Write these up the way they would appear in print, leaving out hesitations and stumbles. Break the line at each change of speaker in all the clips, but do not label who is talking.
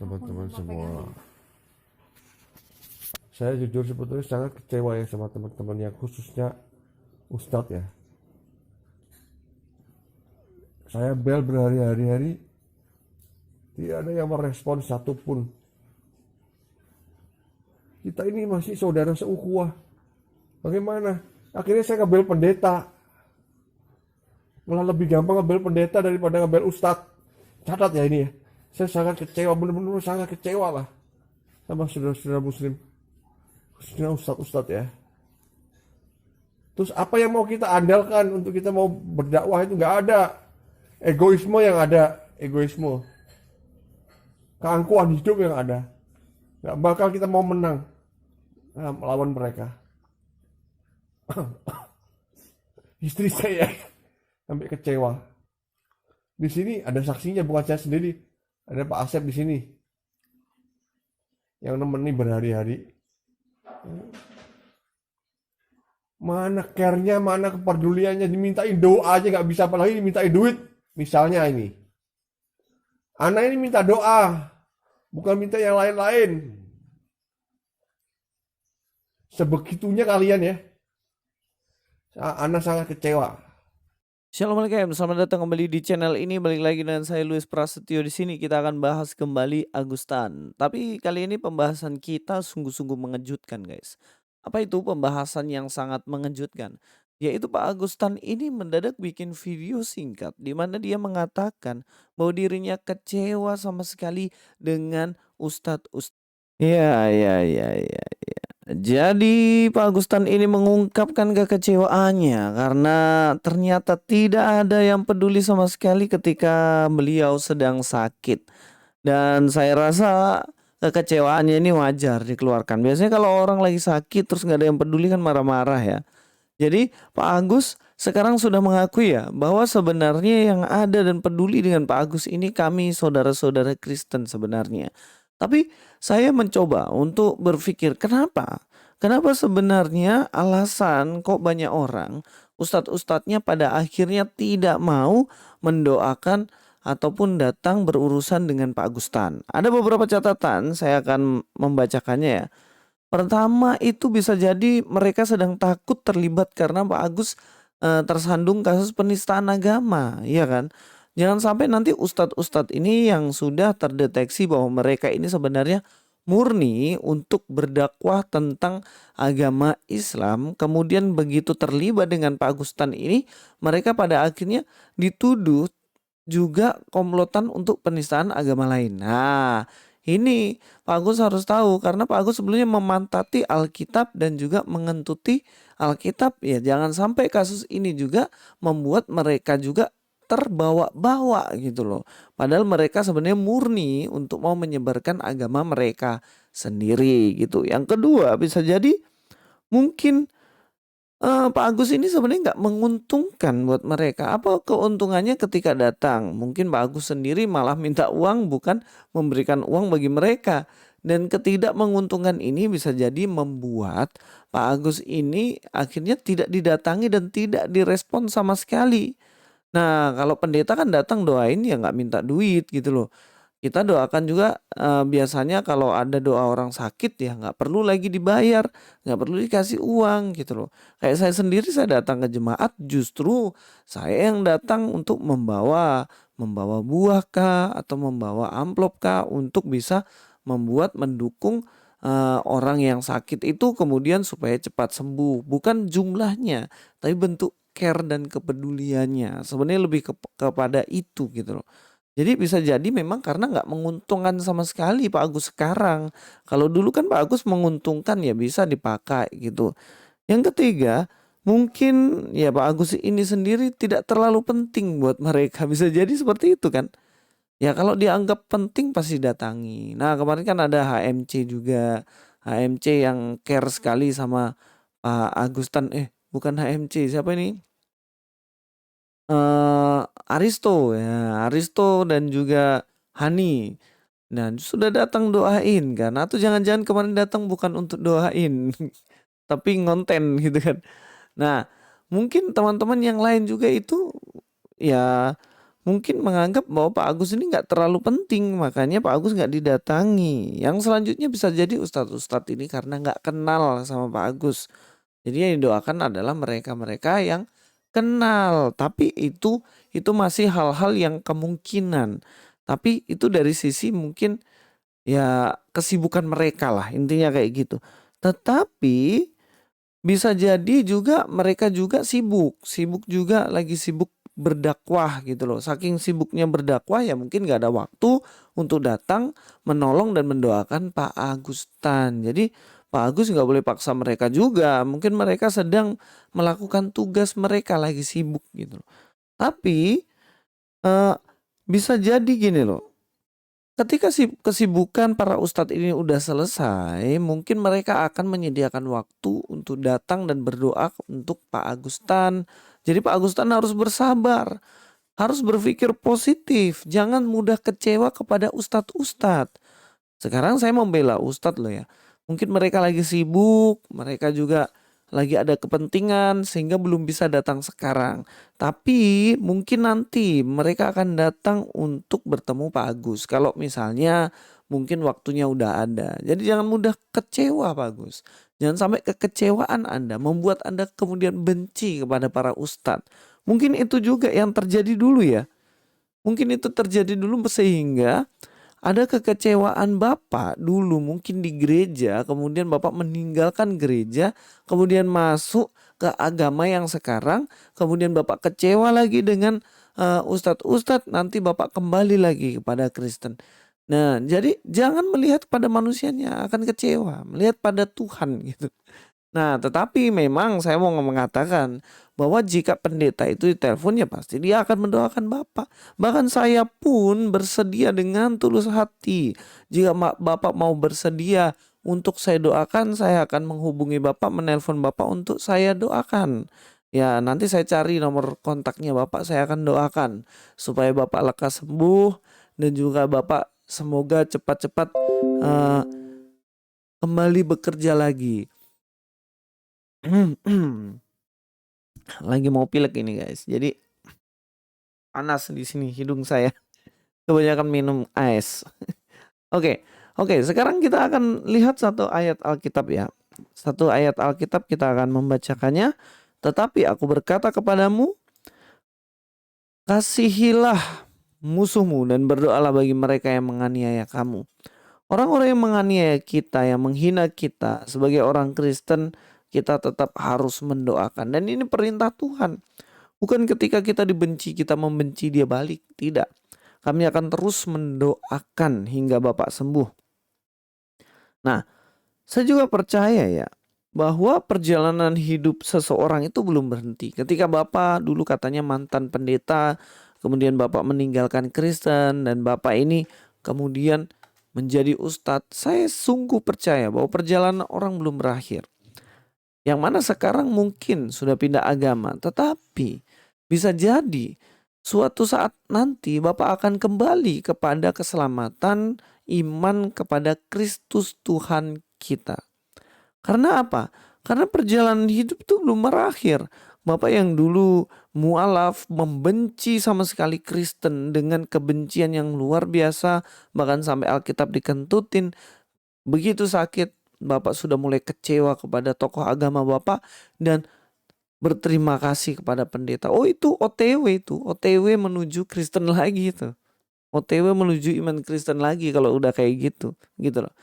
teman-teman semua. Saya jujur sebetulnya sangat kecewa ya sama teman-teman yang khususnya Ustadz ya. Saya bel berhari-hari, tidak ada yang merespon satupun. Kita ini masih saudara seukhuwah. Bagaimana? Akhirnya saya ngebel pendeta. Malah lebih gampang ngebel pendeta daripada ngebel Ustadz. Catat ya ini ya. Saya sangat kecewa, benar-benar sangat kecewa lah sama saudara-saudara muslim. Khususnya Ustadz-Ustadz ya. Terus apa yang mau kita andalkan untuk kita mau berdakwah itu nggak ada. Egoisme yang ada, egoisme. Keangkuhan hidup yang ada. Nggak bakal kita mau menang melawan mereka. Istri saya sampai kecewa. Di sini ada saksinya, bukan saya sendiri. Ada Pak Asep di sini yang nemenin berhari-hari. Mana care-nya, mana kepeduliannya, dimintain doa aja nggak bisa, apalagi dimintain duit. Misalnya ini, anak ini minta doa, bukan minta yang lain-lain. Sebegitunya kalian ya. Anak sangat kecewa.
Assalamualaikum, selamat datang kembali di channel ini. Balik lagi dengan saya Luis Prasetyo. Di sini kita akan bahas kembali Agustan. Tapi kali ini pembahasan kita sungguh-sungguh mengejutkan, guys. Apa itu pembahasan yang sangat mengejutkan? Yaitu Pak Agustan ini mendadak bikin video singkat di mana dia mengatakan bahwa dirinya kecewa sama sekali dengan ustadz-ustadz. Ya. Jadi Pak Agustan ini mengungkapkan kekecewaannya karena ternyata tidak ada yang peduli sama sekali ketika beliau sedang sakit. Dan saya rasa kekecewaannya ini wajar dikeluarkan. Biasanya kalau orang lagi sakit terus nggak ada yang peduli kan marah-marah ya. Jadi Pak Agus sekarang sudah mengakui ya bahwa sebenarnya yang ada dan peduli dengan Pak Agus ini kami saudara-saudara Kristen sebenarnya. Tapi saya mencoba untuk berpikir kenapa sebenarnya alasan kok banyak orang ustadz-ustadznya pada akhirnya tidak mau mendoakan ataupun datang berurusan dengan Pak Agustan. Ada beberapa catatan, saya akan membacakannya ya. Pertama itu bisa jadi mereka sedang takut terlibat karena Pak Agus tersandung kasus penistaan agama, ya kan? Jangan sampai nanti ustadz-ustadz ini yang sudah terdeteksi bahwa mereka ini sebenarnya murni untuk berdakwah tentang agama Islam, kemudian begitu terlibat dengan Pak Agustan ini, mereka pada akhirnya dituduh juga komplotan untuk penistaan agama lain. Nah, ini Pak Agus harus tahu karena Pak Agus sebelumnya memantati Alkitab dan juga mengentuti Alkitab ya. Jangan sampai kasus ini juga membuat mereka juga terbawa-bawa gitu loh. Padahal mereka sebenarnya murni untuk mau menyebarkan agama mereka sendiri gitu. Yang kedua bisa jadi mungkin Pak Agus ini sebenarnya nggak menguntungkan buat mereka. Apa keuntungannya ketika datang? Mungkin Pak Agus sendiri malah minta uang bukan memberikan uang bagi mereka. Dan ketidakmenguntungkan ini bisa jadi membuat Pak Agus ini akhirnya tidak didatangi dan tidak direspon sama sekali. Nah, kalau pendeta kan datang doain ya nggak minta duit gitu loh. Kita doakan juga biasanya kalau ada doa orang sakit ya nggak perlu lagi dibayar, nggak perlu dikasih uang gitu loh. Kayak saya sendiri saya datang ke jemaat justru saya yang datang untuk membawa buah kah atau membawa amplop kah untuk bisa mendukung orang yang sakit itu kemudian supaya cepat sembuh. Bukan jumlahnya, tapi bentuk care dan kepeduliannya. Sebenarnya lebih kepada itu gitu loh. Jadi bisa jadi memang karena nggak menguntungkan sama sekali Pak Agus sekarang. Kalau dulu kan Pak Agus menguntungkan ya bisa dipakai gitu. Yang ketiga, mungkin ya Pak Agus ini sendiri tidak terlalu penting buat mereka. Bisa jadi seperti itu kan. Ya kalau dianggap penting pasti datangi. Nah kemarin kan ada HMC juga. HMC yang care sekali sama Pak Agustan. Bukan HMC, siapa ini? Aristo ya, Aristo dan juga Hani. Dan sudah datang doain kan, atau jangan-jangan kemarin datang bukan untuk doain, tapi ngonten gitu kan. Nah, mungkin teman-teman yang lain juga itu ya mungkin menganggap bahwa Pak Agus ini nggak terlalu penting, makanya Pak Agus nggak didatangi. Yang selanjutnya bisa jadi ustadz-ustadz ini karena nggak kenal sama Pak Agus. Jadi yang didoakan adalah mereka-mereka yang kenal. Tapi itu masih hal-hal yang kemungkinan. Tapi itu dari sisi mungkin ya kesibukan mereka lah, intinya kayak gitu. Tetapi bisa jadi juga mereka juga sibuk juga lagi sibuk berdakwah gitu loh. Saking sibuknya berdakwah ya mungkin gak ada waktu untuk datang menolong dan mendoakan Pak Agustan. Jadi Pak Agus nggak boleh paksa mereka juga. Mungkin mereka sedang melakukan tugas mereka lagi sibuk gitu loh. Tapi eh, bisa jadi gini loh. Ketika kesibukan para ustadz ini udah selesai, mungkin mereka akan menyediakan waktu untuk datang dan berdoa untuk Pak Agustan. Jadi Pak Agustan harus bersabar, harus berpikir positif, jangan mudah kecewa kepada ustadz-ustadz. Sekarang saya membela ustadz loh ya. Mungkin mereka lagi sibuk, mereka juga lagi ada kepentingan sehingga belum bisa datang sekarang. Tapi mungkin nanti mereka akan datang untuk bertemu Pak Agus. Kalau misalnya mungkin waktunya udah ada. Jadi jangan mudah kecewa Pak Agus. Jangan sampai kekecewaan Anda membuat Anda kemudian benci kepada para ustadz. Mungkin itu juga yang terjadi dulu ya. Mungkin itu terjadi dulu sehingga ada kekecewaan Bapak dulu mungkin di gereja, kemudian Bapak meninggalkan gereja, kemudian masuk ke agama yang sekarang, kemudian Bapak kecewa lagi dengan ustadz-ustadz, nanti Bapak kembali lagi kepada Kristen. Nah, jadi jangan melihat pada manusianya akan kecewa, melihat pada Tuhan gitu. Nah, tetapi memang saya mau mengatakan bahwa jika pendeta itu ditelepon ya pasti dia akan mendoakan Bapak. Bahkan saya pun bersedia dengan tulus hati. Jika Bapak mau bersedia untuk saya doakan, saya akan menghubungi Bapak, menelpon Bapak untuk saya doakan. Ya, nanti saya cari nomor kontaknya Bapak, saya akan doakan supaya Bapak lekas sembuh dan juga Bapak semoga cepat-cepat eh, kembali bekerja lagi. Lagi mau pilek ini guys. Jadi panas di sini hidung saya. Kebanyakan minum es. Oke. Sekarang kita akan lihat satu ayat Alkitab ya. Satu ayat Alkitab kita akan membacakannya. Tetapi aku berkata kepadamu, kasihilah musuhmu dan berdoalah bagi mereka yang menganiaya kamu. Orang-orang yang menganiaya kita, yang menghina kita sebagai orang Kristen, kita tetap harus mendoakan. Dan ini perintah Tuhan. Bukan ketika kita dibenci, kita membenci dia balik. Tidak. Kami akan terus mendoakan hingga Bapak sembuh. Nah, saya juga percaya ya, bahwa perjalanan hidup seseorang itu belum berhenti. Ketika Bapak dulu katanya mantan pendeta, kemudian Bapak meninggalkan Kristen, dan Bapak ini kemudian menjadi ustadz. Saya sungguh percaya bahwa perjalanan orang belum berakhir. Yang mana sekarang mungkin sudah pindah agama, tetapi bisa jadi suatu saat nanti Bapak akan kembali kepada keselamatan iman kepada Kristus Tuhan kita. Karena apa? Karena perjalanan hidup itu belum berakhir. Bapak yang dulu mualaf, membenci sama sekali Kristen dengan kebencian yang luar biasa, bahkan sampai Alkitab dikentutin, begitu sakit, Bapak sudah mulai kecewa kepada tokoh agama Bapak dan berterima kasih kepada pendeta. Oh, itu OTW menuju Kristen lagi itu. OTW menuju iman Kristen lagi kalau udah kayak gitu loh.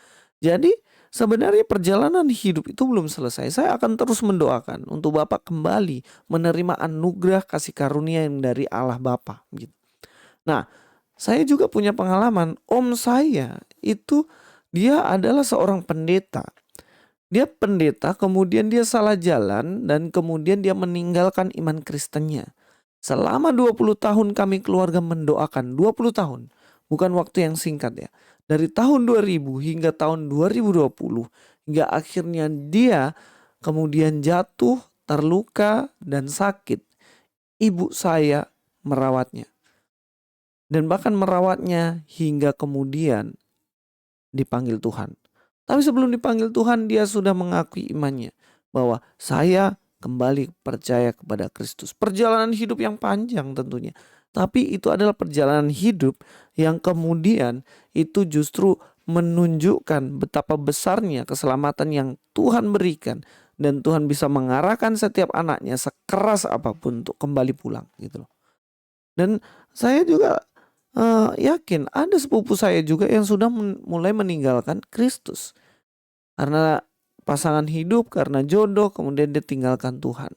Jadi sebenarnya perjalanan hidup itu belum selesai. Saya akan terus mendoakan untuk Bapak kembali menerima anugerah kasih karunia yang dari Allah Bapa gitu. Nah, saya juga punya pengalaman. Om saya itu dia adalah seorang pendeta. Dia pendeta, kemudian dia salah jalan dan kemudian dia meninggalkan iman Kristennya. Selama 20 tahun kami keluarga mendoakan, 20 tahun. Bukan waktu yang singkat ya. Dari tahun 2000 hingga tahun 2020 hingga akhirnya dia kemudian jatuh, terluka dan sakit. Ibu saya merawatnya. Dan bahkan merawatnya hingga kemudian dipanggil Tuhan. Tapi sebelum dipanggil Tuhan, dia sudah mengakui imannya bahwa saya kembali percaya kepada Kristus. Perjalanan hidup yang panjang tentunya. Tapi itu adalah perjalanan hidup yang kemudian itu justru menunjukkan betapa besarnya keselamatan yang Tuhan berikan. Dan Tuhan bisa mengarahkan setiap anaknya sekeras apapun untuk kembali pulang gitu loh. Dan saya juga yakin ada sepupu saya juga yang sudah mulai meninggalkan Kristus. Karena pasangan hidup, karena jodoh, kemudian dia tinggalkan Tuhan.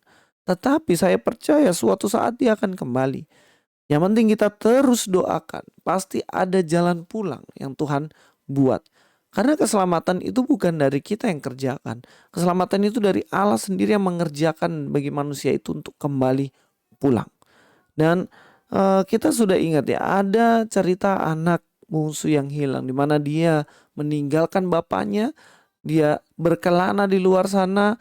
Tetapi saya percaya suatu saat dia akan kembali. Yang penting kita terus doakan. Pasti ada jalan pulang yang Tuhan buat. Karena keselamatan itu bukan dari kita yang kerjakan. Keselamatan itu dari Allah sendiri yang mengerjakan bagi manusia itu untuk kembali pulang. Dan kita sudah ingat ya, ada cerita anak bungsu yang hilang, di mana dia meninggalkan bapaknya, dia berkelana di luar sana,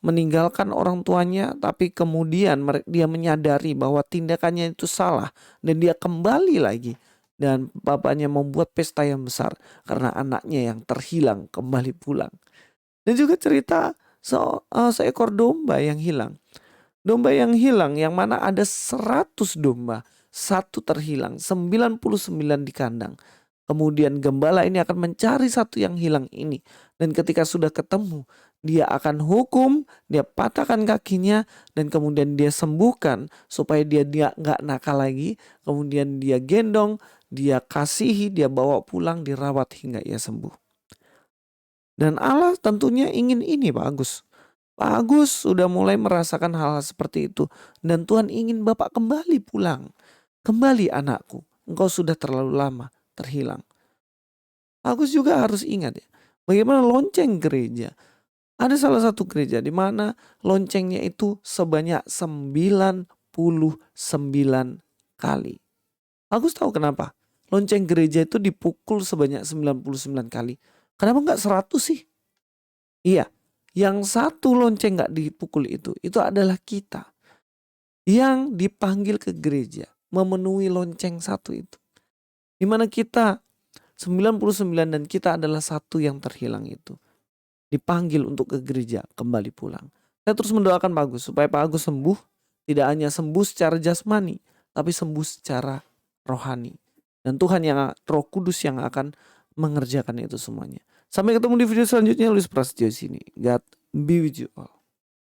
meninggalkan orang tuanya, tapi kemudian dia menyadari bahwa tindakannya itu salah dan dia kembali lagi. Dan bapaknya membuat pesta yang besar karena anaknya yang terhilang kembali pulang. Dan juga cerita seekor domba yang hilang. Domba yang hilang yang mana ada 100 domba, satu terhilang, 99 di kandang. Kemudian gembala ini akan mencari satu yang hilang ini. Dan ketika sudah ketemu, dia akan hukum, dia patahkan kakinya, dan kemudian dia sembuhkan supaya dia nggak nakal lagi. Kemudian dia gendong, dia kasihi, dia bawa pulang, dirawat hingga ia sembuh. Dan Allah tentunya ingin ini Pak Agus. Pak Agus sudah mulai merasakan hal-hal seperti itu. Dan Tuhan ingin Bapak kembali pulang. Kembali anakku, engkau sudah terlalu lama terhilang. Pak Agus juga harus ingat ya, bagaimana lonceng gereja. Ada salah satu gereja di mana loncengnya itu sebanyak 99 kali. Pak Agus tahu kenapa? Lonceng gereja itu dipukul sebanyak 99 kali. Kenapa enggak 100 sih? Iya. Yang satu lonceng gak dipukul itu adalah kita. Yang dipanggil ke gereja. Memenuhi lonceng satu itu. Dimana kita 99 dan kita adalah satu yang terhilang itu. Dipanggil untuk ke gereja kembali pulang. Saya terus mendoakan Pak Agus supaya Pak Agus sembuh. Tidak hanya sembuh secara jasmani. Tapi sembuh secara rohani. Dan Tuhan yang Roh Kudus yang akan mengerjakan itu semuanya. Sampai ketemu di video selanjutnya. Luis Prasetyo di sini. God be with you all.